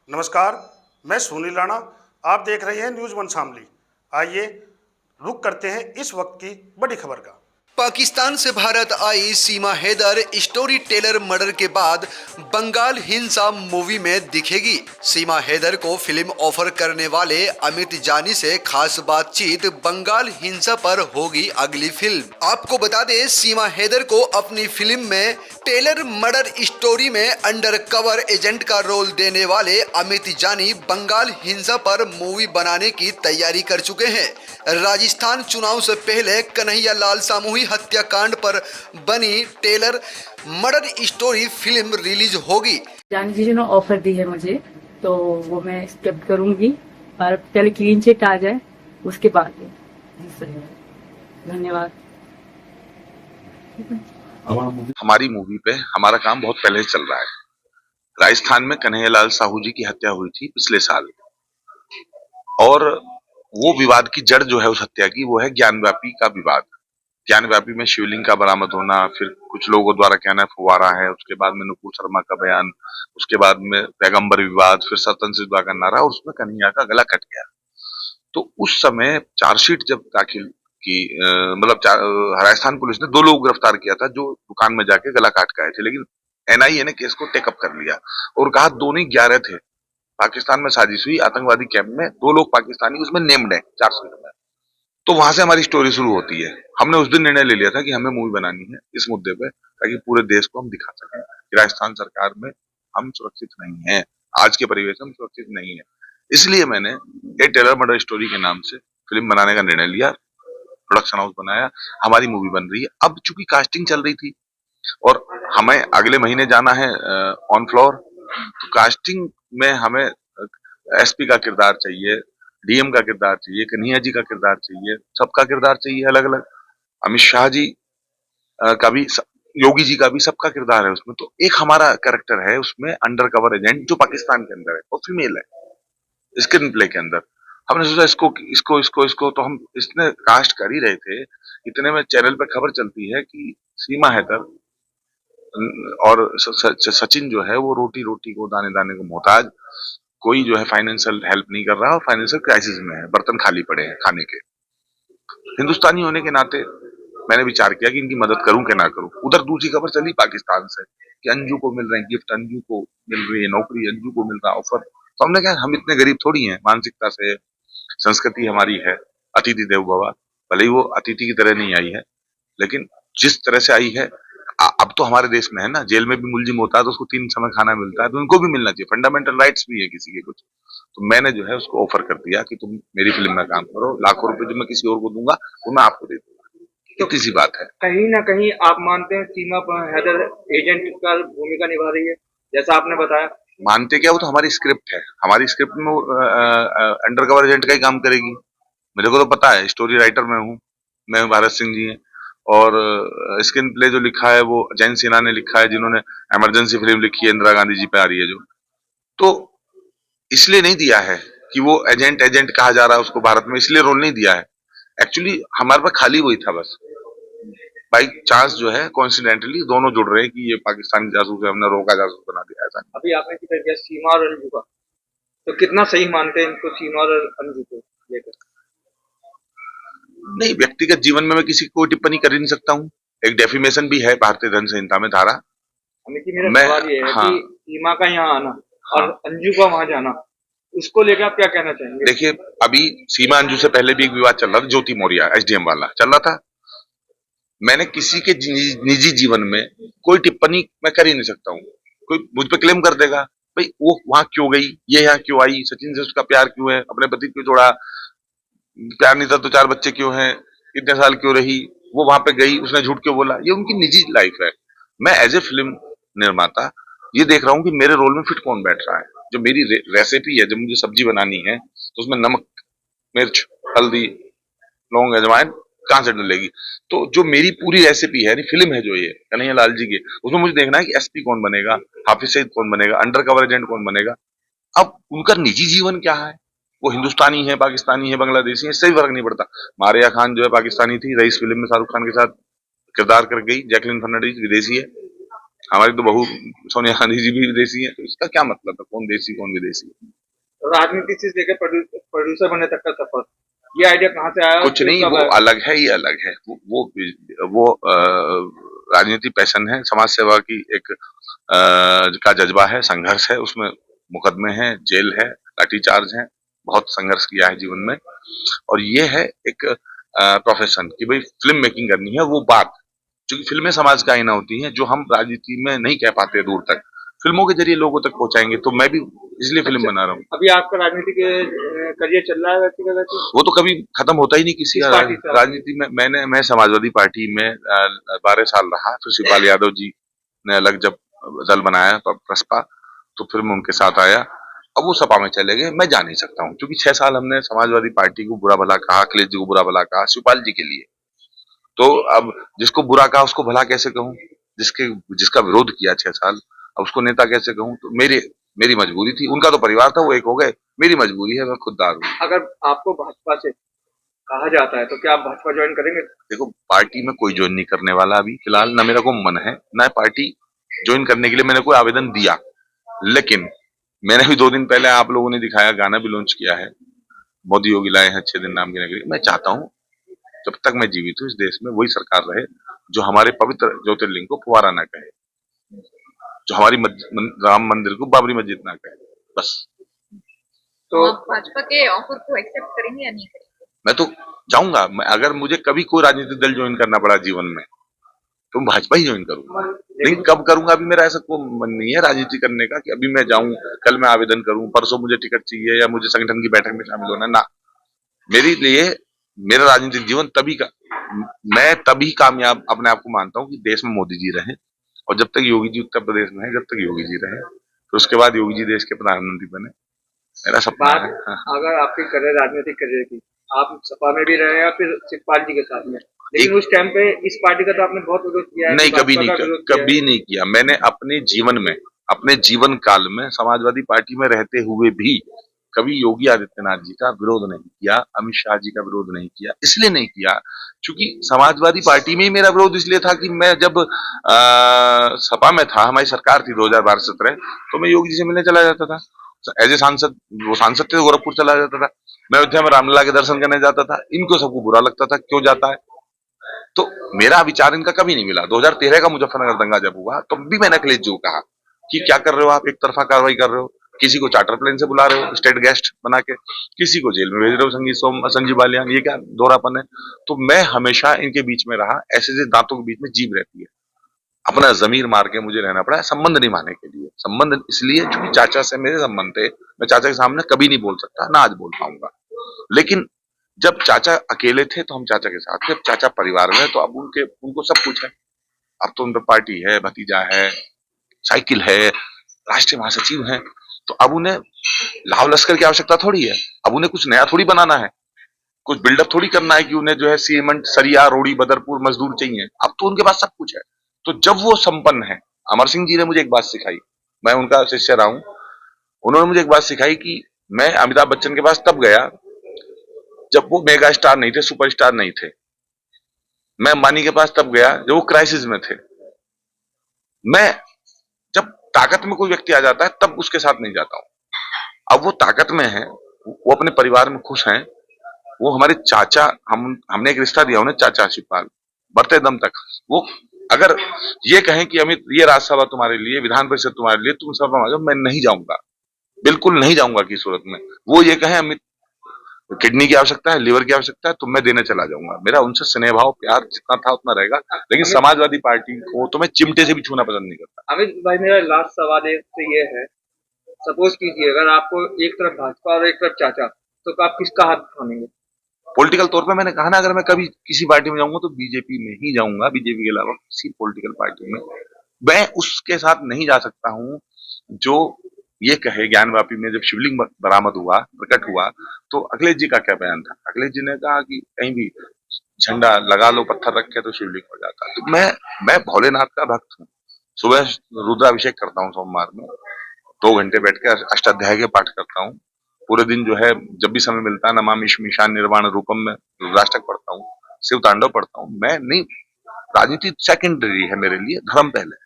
नमस्कार, मैं सुनील राणा। आप देख रहे हैं न्यूज़ वन शामली। आइए रुक करते हैं इस वक्त की बड़ी खबर का। पाकिस्तान से भारत आई सीमा हैदर स्टोरी टेलर मर्डर के बाद बंगाल हिंसा मूवी में दिखेगी। सीमा हैदर को फिल्म ऑफर करने वाले अमित जानी से खास बातचीत, बंगाल हिंसा पर होगी अगली फिल्म। आपको बता दें, सीमा हैदर को अपनी फिल्म में टेलर मर्डर स्टोरी में अंडर कवर एजेंट का रोल देने वाले अमित जानी बंगाल हिंसा पर मूवी बनाने की तैयारी कर चुके हैं। राजस्थान चुनाव से पहले कन्हैया लाल सामूहिक हत्याकांड पर बनी tailor murder story film release होगी। जानी जी ने ऑफर दी है मुझे, तो वो मैं एक्सेप्ट करूंगी, और पहले क्लीन चिट आ जाए उसके बाद। जी सर, धन्यवाद। हमारी मूवी पे हमारा काम बहुत पहले से चल रहा है। राजस्थान में कन्हैया लाल साहू जी की हत्या हुई थी पिछले साल, और वो विवाद की जड़ जो है उस हत्या की, वो है ज्ञानव्यापी का विवाद। ज्ञानव्यापी में शिवलिंग का बरामद होना, फिर कुछ लोगों द्वारा कहना फुवारा है, उसके बाद में नुपुर शर्मा का बयान, उसके बाद में पैगंबर विवाद, फिर स्वतंत्र सिद्धवा का नारा, और उसमें कन्हैया का गला कट गया। तो उस समय चार्जशीट जब दाखिल की, मतलब राजस्थान पुलिस ने 2 लोग गिरफ्तार किया था जो दुकान में जाके गला काट के आए थे, लेकिन एनआईए ने केस को टेकअप कर लिया और कहा 2 नहीं 11 थे। पाकिस्तान में साजिश हुई, आतंकवादी कैंप में 2 लोग पाकिस्तानी उसमें नेम्ड है चार्जशीट में। तो वहां से हमारी स्टोरी शुरू होती है। हमने उस दिन निर्णय ले लिया था कि हमें मूवी बनानी है इस मुद्दे पे, ताकि पूरे देश को हम दिखा सकें कि राजस्थान सरकार में हम सुरक्षित नहीं है, आज के परिवेश में हम सुरक्षित नहीं है। इसलिए मैंने ए टेलर मर्डर स्टोरी के नाम से फिल्म बनाने का निर्णय लिया, प्रोडक्शन हाउस बनाया, हमारी मूवी बन रही है। अब चूंकि कास्टिंग चल रही थी और हमें अगले महीने जाना है ऑन फ्लोर, तो कास्टिंग में हमें एसपी का किरदार चाहिए, डीएम का किरदार चाहिए, कन्हैया जी का किरदार चाहिए, सबका किरदार चाहिए अलग अलग। अमित शाह जी का भी, योगी जी का भी, सबका किरदार है उसमें। तो एक हमारा कैरेक्टर है उसमें अंडर कवर एजेंट जो पाकिस्तान के अंदर है और फीमेल है स्क्रीन प्ले के अंदर। हमने सोचा इसको इसको इसको इसको तो हम इसने कास्ट कर ही रहे थे। इतने में चैनल पे खबर चलती है कि सीमा हैदर और सचिन जो है वो रोटी रोटी को दाने दाने को मोहताज, कोई जो है फाइनेंशियल हेल्प नहीं कर रहा और फाइनेंशियल क्राइसिस में है, बर्तन खाली पड़े हैं खाने के। हिंदुस्तानी होने के नाते मैंने विचार किया कि इनकी मदद करूं कि ना करूं। उधर दूसरी खबर चली पाकिस्तान से कि अंजू को मिल रहे हैं गिफ्ट, अंजू को मिल रही है नौकरी, अंजू को मिल रहा ऑफर। तो हमने कहा हम इतने गरीब थोड़ी हैं, मानसिकता से संस्कृति हमारी है अतिथि देवो भव। भले ही वो अतिथि की तरह नहीं आई है, लेकिन जिस तरह से आई है, अब तो हमारे देश में है ना, जेल में भी मुलजिम होता है तो उसको 3 समय खाना मिलता है, तो उनको भी मिलना चाहिए, फंडामेंटल राइट्स भी है किसी के कुछ। तो मैंने जो है उसको ऑफर कर दिया कि तुम मेरी फिल्म में काम करो, लाखों रुपए जो मैं किसी और को दूंगा वो मैं आपको दे दूंगा। इतनी सी बात है। कहीं ना कहीं आप मानते हैं सीमा पर हैदर एजेंट का भूमिका निभा रही है, जैसा आपने बताया। मानते क्या, वो तो हमारी स्क्रिप्ट है, हमारी स्क्रिप्ट में अंडर कवर एजेंट का ही काम करेगी। मेरे को तो पता है, स्टोरी राइटर मैं भारत सिंह जी हैं, और स्क्रीन प्ले जो लिखा है वो जैन सिन्हा ने लिखा है, जिन्होंने इमरजेंसी फिल्म लिखी है इंदिरा गांधी जी पे आ रही है जो। तो इसलिए नहीं दिया है कि वो एजेंट एजेंट कहा जा रहा है उसको भारत में, इसलिए रोल नहीं दिया है। एक्चुअली हमारे पास खाली वही था बस, बाई चांस जो है कोइंसिडेंटली दोनों जुड़ रहे हैं कि ये पाकिस्तानी जासूस है, हमने रोका जासूस बना दिया ऐसा। अभी आपने जिक्र किया सीमा और अंजू का, तो कितना सही मानते हैं इनको, सीमा और अंजू को लेकर? नहीं, व्यक्तिगत जीवन में मैं किसी को टिप्पणी कर ही नहीं सकता हूँ। एक डेफिमेशन भी है भारतीय दंड संहिता में धारा। अमित जी, मेरा मैं, सवाल ये है हाँ, कि सीमा का यहाँ आना और हाँ, अंजू का वहां जाना, उसको लेकर आप क्या कहना चाहेंगे? देखिए अभी सीमा अंजू से पहले भी एक विवाद चल रहा था, ज्योति मौर्य एसडीएम वाला चल रहा था। मैंने किसी के निजी जीवन में कोई टिप्पणी मैं कर ही नहीं सकता हूँ। कोई मुझ पे क्लेम कर देगा, भाई वो वहां क्यों गई, ये यहाँ क्यों आई, सचिन से उसका प्यार क्यों है, अपने पति क्यों छोड़ा, प्यार नहीं था तो 4 बच्चे क्यों हैं, इतने साल क्यों रही, वो वहां पे गई, उसने झूठ क्यों बोला, ये उनकी निजी लाइफ है। मैं एज ए फिल्म निर्माता ये देख रहा हूँ कि मेरे रोल में फिट कौन बैठ रहा है। जो मेरी रेसिपी है, जब मुझे सब्जी बनानी है तो उसमें नमक, मिर्च, हल्दी, लौंग, अजवाइन कहाँ से डलेगी। तो जो मेरी पूरी रेसिपी है, यानी फिल्म है जो ये कन्हैया लाल जी की, उसमें मुझे देखना है कि एसपी कौन बनेगा, हाफिज सईद कौन बनेगा, अंडर कवर एजेंट कौन बनेगा। अब उनका निजी जीवन क्या है, वो हिंदुस्तानी है, पाकिस्तानी है, बांग्लादेशी है, इससे भी फर्क नहीं पड़ता। मारिया खान जो है पाकिस्तानी थी, रईस फिल्म में शाहरुख खान के साथ किरदार कर गई, जैकलिन फर्नांडीज विदेशी है। हमारी तो बहू सोनिया गांधी जी भी विदेशी है, तो इसका क्या मतलब है, कौन देशी कौन विदेशी। राजनीति से लेकर प्रोड्यूसर बनने तक का सफर, ये आइडिया कहाँ से आया और कुछ फिर नहीं, कब वो आया? अलग है, ये अलग है। वो राजनीति पैशन है, समाज सेवा की एक का जज्बा है, संघर्ष है, उसमें मुकदमे हैं, जेल है, लाठीचार्ज है, बहुत संघर्ष किया है जीवन में। और ये है एक प्रोफेशन कि भाई फिल्म मेकिंग करनी है, वो बात, क्योंकि फिल्में समाज का आईना होती हैं, जो हम राजनीति में नहीं कह पाते दूर तक, फिल्मों के जरिए लोगों तक पहुंचाएंगे। तो मैं भी इसलिए फिल्म अच्छा, बना रहा हूँ। अभी आपका राजनीतिक करियर चल रहा है व्यक्तिगत वैसे? वो तो कभी खत्म होता ही नहीं किसी किस का। पार्टी से आप? राजनीति में मैं समाजवादी पार्टी में 12 साल रहा, फिर शिवपाल यादव जी ने अलग जब दल बनाया प्रसपा, तो फिर मैं उनके साथ आया। अब वो सपा में चले गए, मैं जा नहीं सकता हूँ, क्योंकि 6 साल हमने समाजवादी पार्टी को बुरा भला कहा, अखिलेश जी को बुरा भला कहा, शिवपाल जी के लिए। तो अब जिसको बुरा कहा उसको भला कैसे कहूँ, जिसके जिसका विरोध किया 6 साल, अब उसको नेता कैसे कहूँ। तो मेरी मजबूरी थी, उनका तो परिवार था, वो एक हो गए, मेरी मजबूरी है, मैं खुददार हूँ। अगर आपको भाजपा से कहा जाता है तो क्या आप भाजपा ज्वाइन करेंगे? देखो, पार्टी में कोई ज्वाइन नहीं करने वाला अभी फिलहाल, ना मेरा को मन है, ना पार्टी ज्वाइन करने के लिए मैंने कोई आवेदन दिया। लेकिन मैंने भी 2 दिन पहले, आप लोगों ने दिखाया, गाना भी लॉन्च किया है, मोदी योगी लाए हैं 6 दिन नाम की नगरी। मैं चाहता हूँ जब तक मैं जीवित हूँ इस देश में वही सरकार रहे जो हमारे पवित्र ज्योतिर्लिंग को फुवारा ना कहे, जो हमारी राम मंदिर को बाबरी मस्जिद ना कहे, बस। तो आप भाजपा के ऑफर को एक्सेप्ट करेंगे या नहीं करेंगे? मैं तो जाऊंगा, अगर मुझे कभी कोई राजनीतिक दल ज्वाइन करना पड़ा जीवन में, तो मैं भाजपा ही ज्वाइन करूंगा। लेकिन कब करूंगा, अभी मेरा ऐसा कोई मन नहीं है राजनीति करने का कि अभी मैं जाऊं, कल मैं आवेदन करूं, परसों मुझे टिकट चाहिए या मुझे संगठन की बैठक में शामिल होना, ना। मेरे लिए मेरा राजनीतिक जीवन मैं तभी कामयाब अपने आप को मानता हूँ कि देश में मोदी जी रहे, और जब तक योगी जी उत्तर प्रदेश में है, जब तक योगी जी रहे, तो उसके बाद योगी जी देश के प्रधानमंत्री बने, मेरा सपना बात है। हाँ। अगर आपकी करियर राजनीतिक करियर की, आप सपा में भी रहे या फिर शिवपाल जी के साथ में, लेकिन उस टाइम पे इस पार्टी का तो आपने बहुत विरोध किया है, नहीं, कभी भाजपा नहीं का किया, विरोध किया है। कभी नहीं किया मैंने अपने जीवन में, अपने जीवन काल में समाजवादी पार्टी में रहते हुए भी कभी योगी आदित्यनाथ जी का विरोध नहीं किया, अमित शाह जी का विरोध नहीं किया। इसलिए नहीं किया क्योंकि समाजवादी पार्टी में ही मेरा विरोध इसलिए था कि मैं जब सपा में था, हमारी सरकार थी 2012-17, तो मैं योगी जी से मिलने चला जाता था एज ए सांसद। वो सांसद थे, गोरखपुर चला जाता था, मैं अयोध्या में रामलला के दर्शन करने जाता था। इनको सबको बुरा लगता था क्यों जाता है, तो मेरा विचार इनका कभी नहीं मिला। 2013 का मुजफ्फरनगर दंगा जब हुआ, तो भी मैंने अखिलेश जी को कहा कि क्या कर रहे हो आप, एक तरफा कार्रवाई कर रहे हो, किसी को चार्टर प्लेन से बुला रहे हो स्टेट गेस्ट बना के, किसी को जेल में भेज रहे हो, संजीव बालियान, ये क्या दोहरापन है। तो मैं हमेशा इनके बीच में रहा, ऐसे दांतों के बीच में जीभ रहती है, अपना जमीर मार के मुझे रहना पड़ा संबंध नहीं माने के लिए। संबंध इसलिए क्योंकि चाचा से मेरे संबंध थे, मैं चाचा के सामने कभी नहीं बोल सकता, ना आज बोल पाऊंगा। लेकिन जब चाचा अकेले थे तो हम चाचा के साथ थे, अब चाचा परिवार में, तो अब उनको सब कुछ है। अब तो उन पर पार्टी है, भतीजा है, साइकिल है, राष्ट्रीय महासचिव है, तो अब उन्हें लाव लश्कर की आवश्यकता थोड़ी है। अब उन्हें कुछ नया थोड़ी बनाना है, कुछ बिल्डअप थोड़ी करना है कि उन्हें जो है सीमेंट, सरिया, रोड़ी, बदरपुर मजदूर चाहिए। अब तो उनके पास सब कुछ है। तो जब वो संपन्न है, अमर सिंह जी ने मुझे एक बात सिखाई, मैं उनका शिष्य रहा हूं, उन्होंने मुझे एक बात सिखाई कि मैं अमिताभ बच्चन के पास तब गया जब वो मेगा स्टार नहीं थे, सुपरस्टार नहीं थे। मैं अंबानी के पास तब गया जब वो क्राइसिस में थे। मैं जब ताकत में कोई व्यक्ति आ जाता है तब उसके साथ नहीं जाता हूं। अब वो ताकत में है, वो अपने परिवार में खुश हैं, वो हमारे चाचा, हमने एक रिश्ता दिया उन्हें, चाचा शिवपाल, बढ़ते दम तक। वो अगर ये कहें कि अमित ये राज्यसभा तुम्हारे लिए, विधान परिषद तुम्हारे लिए, तुम सभा में आ जाओ, मैं नहीं जाऊंगा, बिल्कुल नहीं जाऊंगा की सूरत में। वो ये कहें अमित किडनी की आवश्यकता है, लिवर की आवश्यकता है, तो मैं देने चला जाऊंगा। मेरा उनसे स्नेह भाव प्यार जितना था उतना रहेगा, लेकिन समाजवादी पार्टी को तो मैं चिमटे से भी छूना पसंद नहीं करता। अमित भाई, मेरा लास्ट सवाल से ये है, सपोज कीजिए अगर आपको एक तरफ भाजपा और एक तरफ चाचा, तो आप किसका हाथ थामेंगे? पॉलिटिकल तौर पे मैंने कहा ना, अगर मैं कभी किसी पार्टी में जाऊंगा तो बीजेपी में ही जाऊंगा, बीजेपी के अलावा किसी पॉलिटिकल पार्टी में मैं उसके साथ नहीं जा सकता हूं जो ये कहे। ज्ञानवापी में जब शिवलिंग बरामद हुआ, प्रकट हुआ, तो अखिलेश जी का क्या बयान था? अखिलेश जी ने कहा कि कहीं भी झंडा लगा लो, पत्थर रखे तो शिवलिंग हो जाता। तो मैं भोलेनाथ का भक्त हूँ। सुबह रुद्राभिषेक करता हूँ सोमवार में, 2 घंटे बैठ के अष्टाध्याय के पाठ करता हूँ। पूरे दिन जो है जब भी समय मिलता है, नमामि ईशान निर्वाण रूपम में रुद्राष्टक पढ़ता हूँ, शिव तांडव पढ़ता हूँ। मैं नहीं, राजनीति सेकेंडरी है मेरे लिए, धर्म पहले।